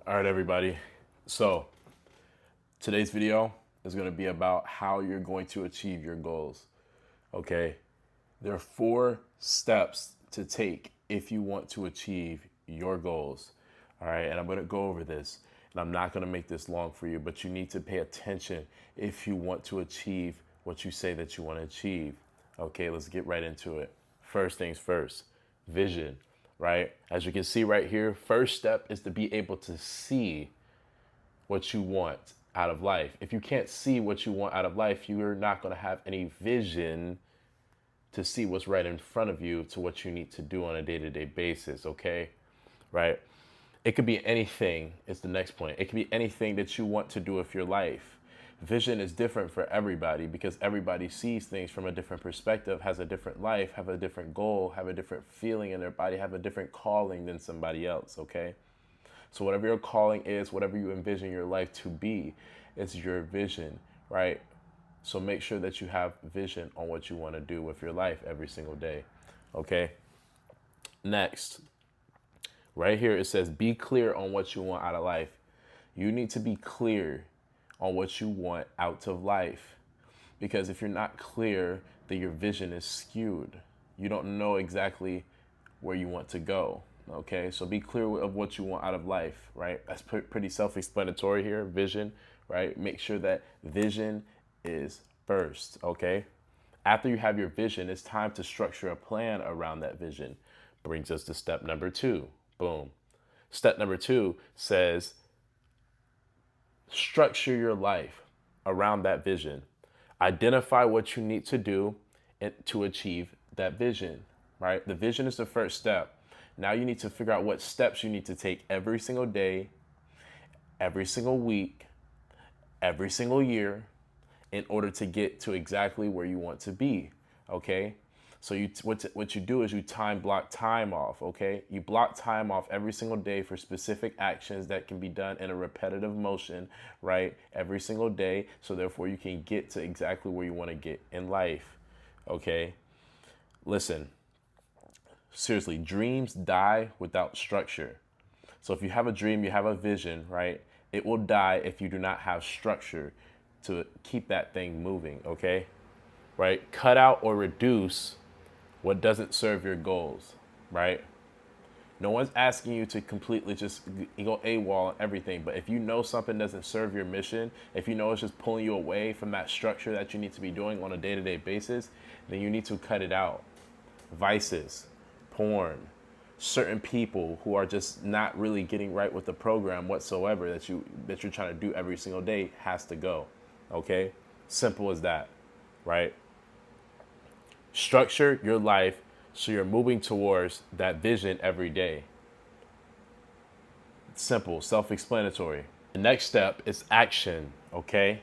All right, everybody. So today's video is going to be about how you're going to achieve your goals. Okay. There are 4 steps to take if you want to achieve your goals. All right. And I'm going to go over this, and I'm not going to make this long for you, but you need to pay attention if you want to achieve what you say that you want to achieve. Okay. Let's get right into it. First things first, vision, right? As you can see right here, first step is to be able to see what you want out of life. If you can't see what you want out of life, you're not going to have any vision to see what's right in front of you to what you need to do on a day-to-day basis, okay? Right? It could be anything, is the next point. It could be anything that you want to do with your life. Vision is different for everybody because everybody sees things from a different perspective, has a different life, have a different goal, have a different feeling in their body, have a different calling than somebody else, okay? So whatever your calling is, whatever you envision your life to be, it's your vision, right? So make sure that you have vision on what you want to do with your life every single day, okay? Next, right here it says be clear on what you want out of life. You need to be clear on what you want out of life, because if you're not clear, then your vision is skewed. You don't know exactly where you want to go. Okay, so be clear of what you want out of life, right? That's pretty self-explanatory here, vision, right? Make sure that vision is first, okay? After you have your vision, it's time to structure a plan around that vision. Brings us to step number 2. Boom. Step number 2 says structure your life around that vision. Identify what you need to do to achieve that vision, right? The vision is the first step. Now you need to figure out what steps you need to take every single day, every single week, every single year in order to get to exactly where you want to be, okay? So what you do is you block time off, okay? You block time off every single day for specific actions that can be done in a repetitive motion, right? Every single day, so therefore you can get to exactly where you want to get in life, okay? Listen. Seriously, dreams die without structure. So if you have a dream, you have a vision, right? It will die if you do not have structure to keep that thing moving, okay? Right? Cut out or reduce what doesn't serve your goals, right? No one's asking you to completely just go AWOL and everything, but if you know something doesn't serve your mission, if you know it's just pulling you away from that structure that you need to be doing on a day-to-day basis, then you need to cut it out. Vices, porn, certain people who are just not really getting right with the program whatsoever that you're trying to do every single day has to go. Okay? Simple as that, right? Structure your life so you're moving towards that vision every day. Simple, self-explanatory. The next step is action, okay?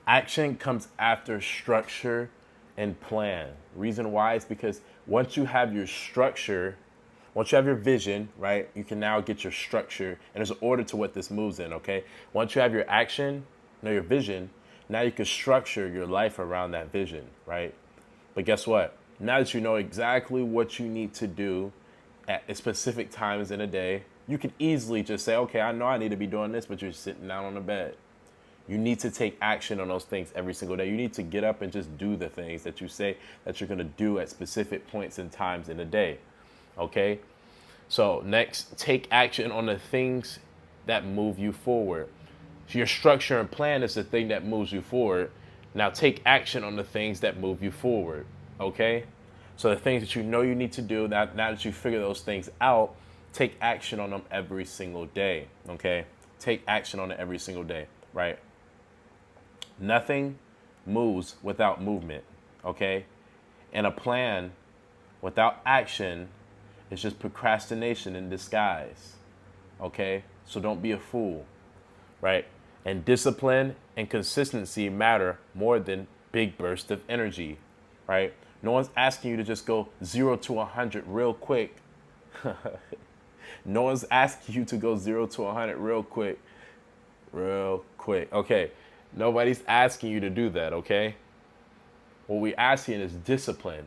Action comes after structure and plan. Reason why is because once you have your structure, once you have your vision, right, you can now get your structure, and there's an order to what this moves in, okay? Once you have your action, your vision, now you can structure your life around that vision, right? But guess what? Now that you know exactly what you need to do at specific times in a day, you can easily just say, okay, I know I need to be doing this, but you're sitting down on the bed. You need to take action on those things every single day. You need to get up and just do the things that you say that you're going to do at specific points and times in the day. Okay? So next, take action on the things that move you forward. So your structure and plan is the thing that moves you forward. Now take action on the things that move you forward. Okay? So the things that you know you need to do, now that you figure those things out, take action on them every single day. Okay? Take action on it every single day, right? Nothing moves without movement, okay? And a plan without action is just procrastination in disguise, okay? So don't be a fool, right? And discipline and consistency matter more than big bursts of energy, right? No one's asking you to just go 0 to 100 real quick. No one's asking you to go 0 to 100 real quick. Okay. Nobody's asking you to do that, okay? What we're asking is discipline.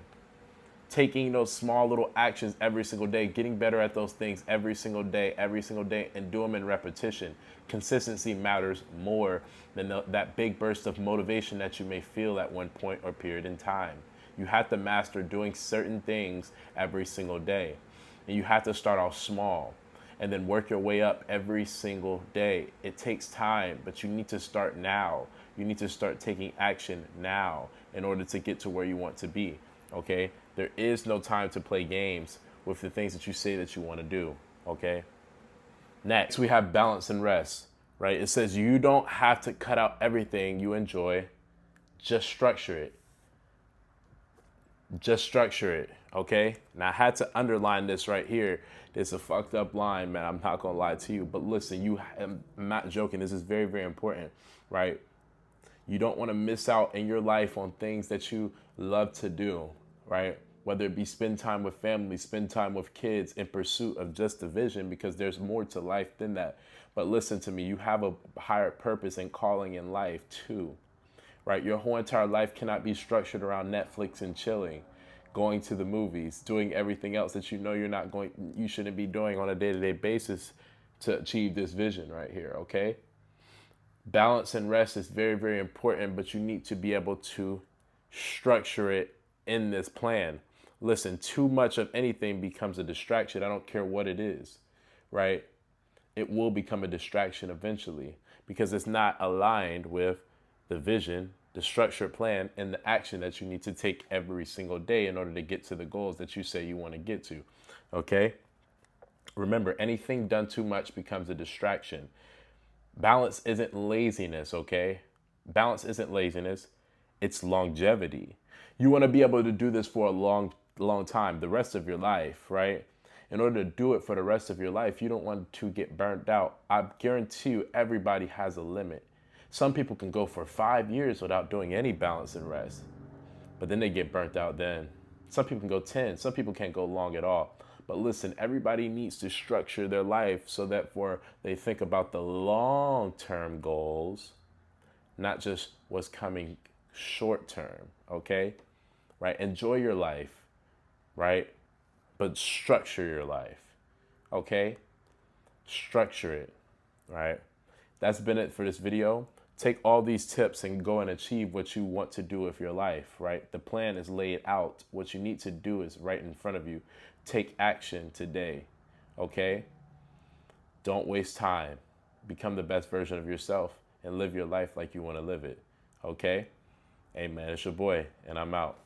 taking those small little actions every single day, getting better at those things every single day, and do them in repetition. Consistency matters more than that big burst of motivation that you may feel at one point or period in time. You have to master doing certain things every single day. And you have to start off small and then work your way up every single day. It takes time, but you need to start now. You need to start taking action now in order to get to where you want to be. Okay? There is no time to play games with the things that you say that you want to do. Okay? Next, we have balance and rest, right? It says you don't have to cut out everything you enjoy, just structure it. Just structure it, okay? Now, I had to underline this right here. It's a fucked up line, man. I'm not gonna lie to you. But listen, I'm not joking. This is very, very important, right? You don't want to miss out in your life on things that you love to do, right? Whether it be spend time with family, spend time with kids in pursuit of just the vision, because there's more to life than that. But listen to me, you have a higher purpose and calling in life too, right? Your whole entire life cannot be structured around Netflix and chilling, going to the movies, doing everything else that you know you shouldn't be doing on a day-to-day basis to achieve this vision right here, okay? Balance and rest is very, very important, but you need to be able to structure it in this plan. Listen, too much of anything becomes a distraction. I don't care what it is, right? It will become a distraction eventually because it's not aligned with the vision, the structured plan, and the action that you need to take every single day in order to get to the goals that you say you want to get to, okay? Remember, anything done too much becomes a distraction. Balance isn't laziness, okay? Balance isn't laziness. It's longevity. You want to be able to do this for a long time, the rest of your life, right? In order to do it for the rest of your life, you don't want to get burnt out. I guarantee you, everybody has a limit. Some people can go for 5 years without doing any balance and rest, but then they get burnt out then. Some people can go 10. Some people can't go long at all. But listen, everybody needs to structure their life so that they think about the long-term goals, not just what's coming short term, okay? Right? Enjoy your life, right? But structure your life, okay? Structure it, right? That's been it for this video. Take all these tips and go and achieve what you want to do with your life, right? The plan is laid out. What you need to do is right in front of you. Take action today, okay? Don't waste time. Become the best version of yourself and live your life like you want to live it, okay? Hey, man, it's your boy, and I'm out.